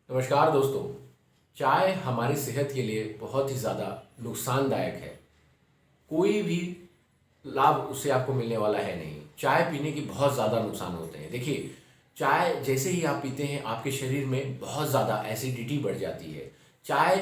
नमस्कार दोस्तों। चाय हमारी सेहत के लिए बहुत ही ज़्यादा नुकसानदायक है। कोई भी लाभ उससे आपको मिलने वाला है नहीं। चाय पीने के बहुत ज़्यादा नुकसान होते हैं। देखिए, चाय जैसे ही आप पीते हैं आपके शरीर में बहुत ज़्यादा एसिडिटी बढ़ जाती है। चाय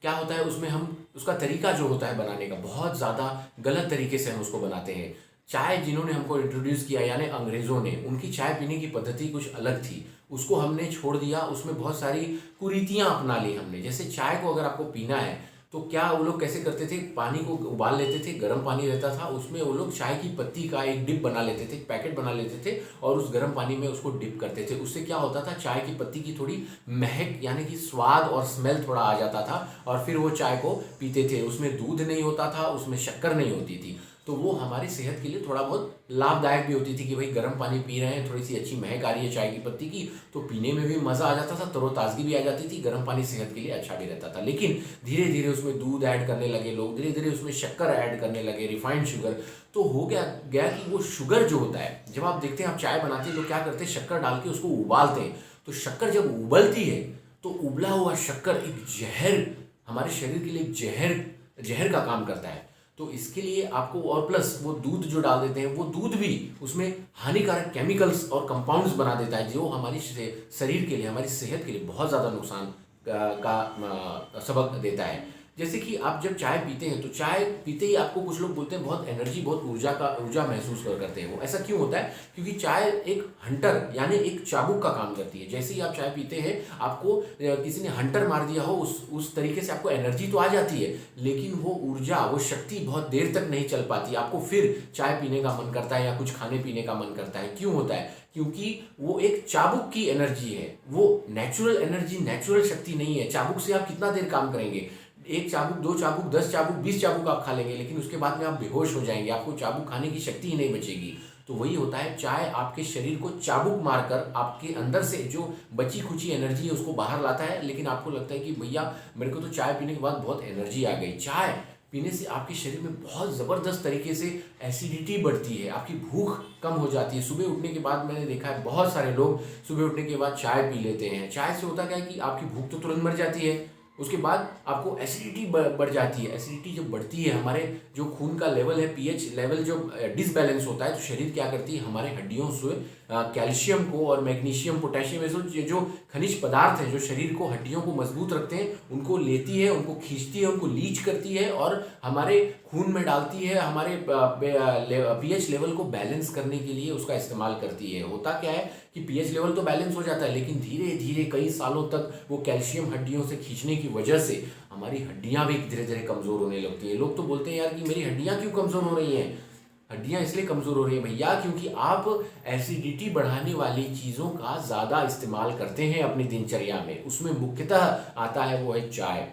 क्या होता है, उसमें हम उसका तरीका जो होता है बनाने का बहुत ज़्यादा गलत तरीके से हम उसको बनाते हैं। चाय जिन्होंने हमको इंट्रोड्यूस किया यानी अंग्रेज़ों ने, उनकी चाय पीने की पद्धति कुछ अलग थी। उसको हमने छोड़ दिया, उसमें बहुत सारी कुरीतियाँ अपना ली हमने। जैसे चाय को अगर आपको पीना है तो क्या वो लोग कैसे करते थे, पानी को उबाल लेते थे, गर्म पानी रहता था उसमें वो लोग चाय की पत्ती का एक डिप बना लेते थे, पैकेट बना लेते थे और उस गर्म पानी में उसको डिप करते थे। उससे क्या होता था, चाय की पत्ती की थोड़ी महक यानी कि स्वाद और स्मेल थोड़ा आ जाता था और फिर वो चाय को पीते थे। उसमें दूध नहीं होता था, उसमें शक्कर नहीं होती थी, तो वो हमारी सेहत के लिए थोड़ा बहुत लाभदायक भी होती थी कि भाई गर्म पानी पी रहे हैं, थोड़ी सी अच्छी महक आ रही है चाय की पत्ती की, तो पीने में भी मज़ा आ जाता था, तरोताज़गी भी आ जाती थी। गर्म पानी सेहत के लिए अच्छा भी रहता था। लेकिन धीरे धीरे उसमें दूध ऐड करने लगे लोग, धीरे धीरे उसमें शक्कर ऐड करने लगे, रिफाइंड शुगर। तो हो गया कि वो शुगर जो होता है, जब आप देखते हैं आप चाय बनाते हैं तो क्या करते हैं, शक्कर डाल के उसको उबालते हैं। तो शक्कर जब उबलती है तो उबला हुआ शक्कर एक जहर, हमारे शरीर के लिए जहर जहर का काम करता है। तो इसके लिए आपको, और प्लस वो दूध जो डाल देते हैं वो दूध भी उसमें हानिकारक केमिकल्स और कंपाउंड्स बना देता है, जो हमारी शरीर के लिए, हमारी सेहत के लिए बहुत ज़्यादा नुकसान का सबक देता है। जैसे कि आप जब चाय पीते हैं तो चाय पीते ही आपको कुछ लोग बोलते हैं बहुत एनर्जी, बहुत ऊर्जा महसूस करते हैं। वो ऐसा क्यों होता है, क्योंकि चाय एक हंटर यानी एक चाबुक का काम करती है। जैसे ही आप चाय पीते हैं आपको किसी ने हंटर मार दिया हो, उस तरीके से आपको एनर्जी तो आ जाती है, लेकिन वो ऊर्जा, वो शक्ति बहुत देर तक नहीं चल पाती। आपको फिर चाय पीने का मन करता है या कुछ खाने पीने का मन करता है। क्यों होता है, क्योंकि वो एक चाबुक की एनर्जी है, वो नेचुरल एनर्जी, नेचुरल शक्ति नहीं है। चाबुक से आप कितना देर काम करेंगे, एक चाबुक, दो चाबुक, 10 चाबुक, 20 चाबुक आप खा लेंगे, लेकिन उसके बाद में आप बेहोश हो जाएंगे, आपको चाबुक खाने की शक्ति ही नहीं बचेगी। तो वही होता है, चाय आपके शरीर को चाबुक मारकर आपके अंदर से जो बची खुची एनर्जी है उसको बाहर लाता है। लेकिन आपको लगता है कि भैया मेरे को तो चाय पीने के बाद बहुत एनर्जी आ गई। चाय पीने से आपके शरीर में बहुत ज़बरदस्त तरीके से एसिडिटी बढ़ती है, आपकी भूख कम हो जाती है। सुबह उठने के बाद मैंने देखा है बहुत सारे लोग सुबह उठने के बाद चाय पी लेते हैं। चाय से होता क्या है कि आपकी भूख तो तुरंत मर जाती है, उसके बाद आपको एसिडिटी बढ़ जाती है। एसिडिटी जब बढ़ती है, हमारे जो खून का लेवल है, पीएच लेवल जो डिसबैलेंस होता है, तो शरीर क्या करती है, हमारे हड्डियों से कैल्शियम को और मैग्नीशियम, पोटेशियम, जो खनिज पदार्थ हैं जो शरीर को, हड्डियों को मजबूत रखते हैं, उनको लेती है, उनको खींचती है, उनको लीच करती है और हमारे खून में डालती है। हमारे पीएच लेवल को बैलेंस करने के लिए उसका इस्तेमाल करती है। होता क्या है कि पीएच लेवल तो बैलेंस हो जाता है, लेकिन धीरे धीरे कई सालों तक वो कैल्शियम हड्डियों से खींचने की वजह से हमारी हड्डियां भी धीरे धीरे कमज़ोर होने लगती हैं। लोग तो बोलते हैं यार कि मेरी हड्डियां क्यों कमज़ोर हो रही हैं। हड्डियां इसलिए कमज़ोर हो रही हैं भैया क्योंकि आप एसिडिटी बढ़ाने वाली चीज़ों का ज़्यादा इस्तेमाल करते हैं अपनी दिनचर्या में। उसमें मुख्यतः आता है वो है चाय।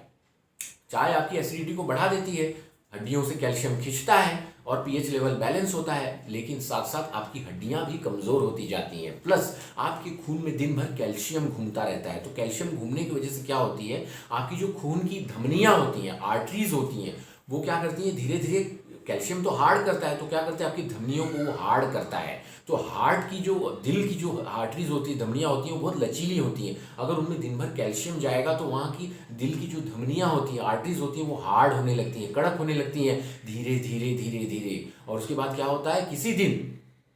चाय आपकी एसिडिटी को बढ़ा देती है, हड्डियों से कैल्शियम खींचता है और पीएच लेवल बैलेंस होता है, लेकिन साथ साथ आपकी हड्डियां भी कमज़ोर होती जाती हैं। प्लस आपके खून में दिन भर कैल्शियम घूमता रहता है। तो कैल्शियम घूमने की वजह से क्या होती है, आपकी जो खून की धमनियां होती हैं, आर्टरीज होती हैं, वो क्या करती हैं, धीरे धीरे कैल्शियम तो हार्ड करता है, तो क्या करता है, आपकी धमनियों को वो हार्ड करता है। तो हार्ट की जो, दिल की जो आर्टरीज होती है, धमनियाँ होती हैं, वो बहुत लचीली होती हैं। अगर उनमें दिन भर कैल्शियम जाएगा तो वहाँ की दिल की जो धमनियाँ होती हैं, आर्टरीज होती हैं, वो हार्ड होने लगती हैं, कड़क होने लगती हैं धीरे धीरे धीरे धीरे। और उसके बाद क्या होता है, किसी दिन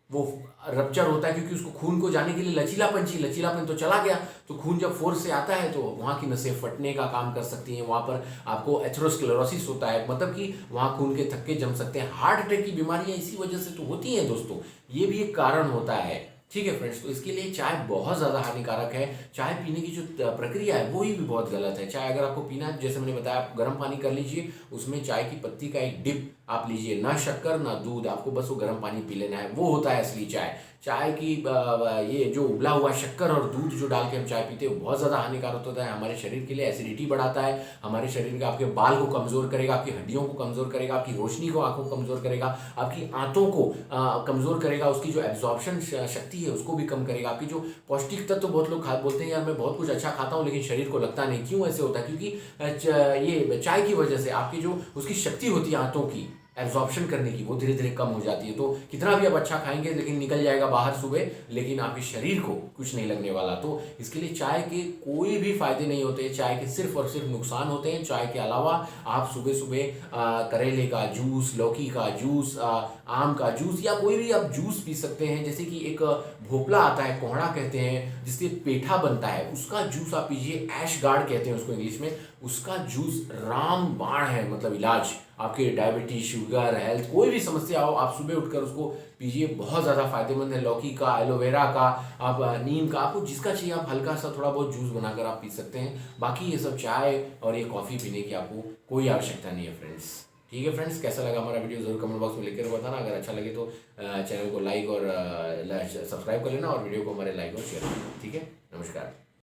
वो रप्चर होता है, क्योंकि उसको खून को जाने के लिए लचीलापन तो चला गया। तो खून जब फोर्स से आता है तो वहाँ की नसें फटने का काम कर सकती हैं, वहाँ पर आपको एथेरोस्क्लेरोसिस होता है, मतलब कि वहाँ खून के थक्के जम सकते हैं। हार्ट अटैक की बीमारियाँ इसी वजह से तो होती हैं दोस्तों, ये भी एक कारण होता है। ठीक है फ्रेंड्स, तो इसके लिए चाय बहुत ज़्यादा हानिकारक है। चाय पीने की जो प्रक्रिया है वही भी बहुत गलत है। चाय अगर आपको पीना है, जैसे मैंने बताया, आप गर्म पानी कर लीजिए, उसमें चाय की पत्ती का एक डिप आप लीजिए, ना शक्कर ना दूध, आपको बस वो गर्म पानी पी लेना है, वो होता है असली चाय। चाय की ये जो उबला हुआ शक्कर और दूध जो डाल के हम चाय पीते हैं वो बहुत ज़्यादा हानिकारक होता है हमारे शरीर के लिए। एसिडिटी बढ़ाता है हमारे शरीर का, आपके बाल को कमज़ोर करेगा, आपकी हड्डियों को कमज़ोर करेगा, आपकी रोशनी को, आंखों को कमज़ोर करेगा, आपकी आंतों को कमज़ोर करेगा, उसकी जो एब्जॉर्प्शन शक्ति है उसको भी कम करेगा, आपकी जो पौष्टिक तत्व, बहुत लोग बोलते हैं यार मैं बहुत कुछ अच्छा खाता हूँ लेकिन शरीर को लगता नहीं। क्यों ऐसे होता है, क्योंकि ये चाय की वजह से आपकी जो उसकी शक्ति होती है आंतों की, एब्जॉर्प्शन करने की वो धीरे धीरे कम हो जाती है। तो कितना भी आप अच्छा खाएंगे लेकिन निकल जाएगा बाहर सुबह, लेकिन आपके शरीर को कुछ नहीं लगने वाला। तो इसके लिए चाय के कोई भी फायदे नहीं होते, चाय के सिर्फ और सिर्फ नुकसान होते हैं। चाय के अलावा आप सुबह सुबह करेले का जूस, लौकी का जूस, आम का जूस या कोई भी आप जूस पी सकते हैं। जैसे कि एक भोपला आता है, कोहड़ा कहते हैं, जिससे पेठा बनता है, उसका जूस आप पीजिए। ऐश गार्ड कहते हैं उसको इंग्लिश में, उसका जूस रामबाण है, मतलब इलाज आपके डायबिटीज, शुगर, हेल्थ, कोई भी समस्या हो आप सुबह उठकर उसको पीजिए, बहुत ज़्यादा फायदेमंद है। लौकी का, एलोवेरा का, आप नीम का, आपको जिसका चाहिए आप हल्का सा थोड़ा बहुत जूस बनाकर आप पी सकते हैं। बाकी ये सब चाय और ये कॉफ़ी पीने की आपको कोई आवश्यकता नहीं है फ्रेंड्स। ठीक है फ्रेंड्स, कैसा लगा हमारा वीडियो जरूर कमेंट बॉक्स में लिखकर बताना। अगर अच्छा लगे तो चैनल को लाइक और सब्सक्राइब कर लेना और वीडियो को हमारे लाइक और शेयर करना। ठीक है, नमस्कार।